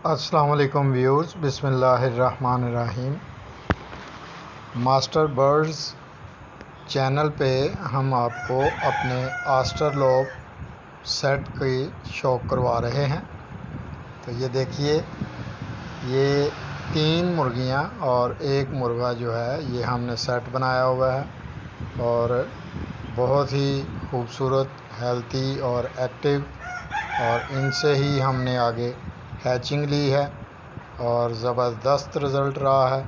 السلام علیکم ویورز، بسم اللہ الرحمن الرحیم۔ ماسٹر برڈز چینل پہ ہم آپ کو اپنے آسٹرلوپ سیٹ کی شوق کروا رہے ہیں۔ تو یہ دیکھیے، یہ 3 مرغیاں اور 1 مرغا جو ہے یہ ہم نے سیٹ بنایا ہوا ہے، اور بہت ہی خوبصورت، ہیلتھی اور ایکٹیو، اور ان سے ہی ہم نے آگے ہیچنگ لی ہے اور زبردست رزلٹ رہا ہے۔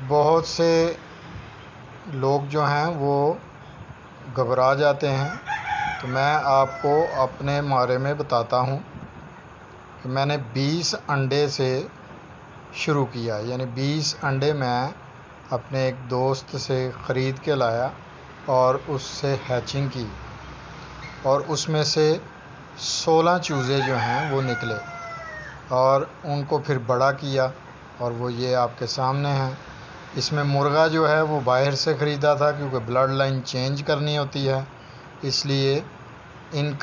بہت سے لوگ جو ہیں وہ گھبرا جاتے ہیں، تو میں آپ کو اپنے بارے میں بتاتا ہوں کہ میں نے 20 انڈے سے شروع کیا، یعنی 20 انڈے میں اپنے ایک دوست سے خرید کے لایا اور اس سے ہیچنگ کی، اور اس میں سے 16 چوزے جو ہیں وہ نکلے، اور ان کو پھر بڑا کیا، اور وہ یہ آپ کے سامنے ہیں۔ اس میں مرغا جو ہے وہ باہر سے خریدا تھا، کیونکہ بلڈ لائن چینج کرنی ہوتی ہے، اس لیے ان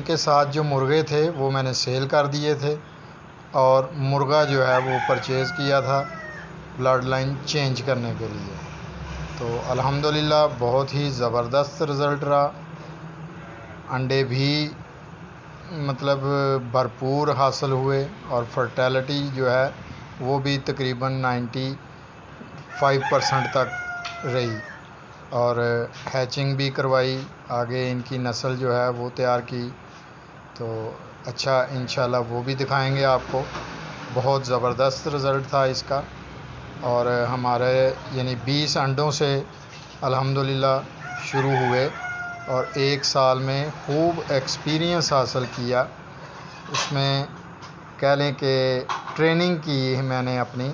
کے ساتھ جو مرغے تھے وہ میں نے سیل کر دیے تھے، اور مرغا جو ہے وہ پرچیز کیا تھا بلڈ لائن چینج کرنے کے لیے۔ تو الحمدللہ بہت ہی زبردست رزلٹ رہا۔ انڈے بھی مطلب بھرپور حاصل ہوئے، اور فرٹیلٹی جو ہے وہ بھی تقریباً 95% تک رہی، اور ہیچنگ بھی کروائی، آگے ان کی نسل جو ہے وہ تیار کی۔ تو اچھا، انشاءاللہ وہ بھی دکھائیں گے آپ کو۔ بہت زبردست رزلٹ تھا اس کا، اور ہمارے یعنی 20 انڈوں سے الحمدللہ شروع ہوئے، اور 1 سال میں خوب ایکسپیرینس حاصل کیا۔ اس میں کہہ لیں کہ ٹریننگ کی میں نے اپنی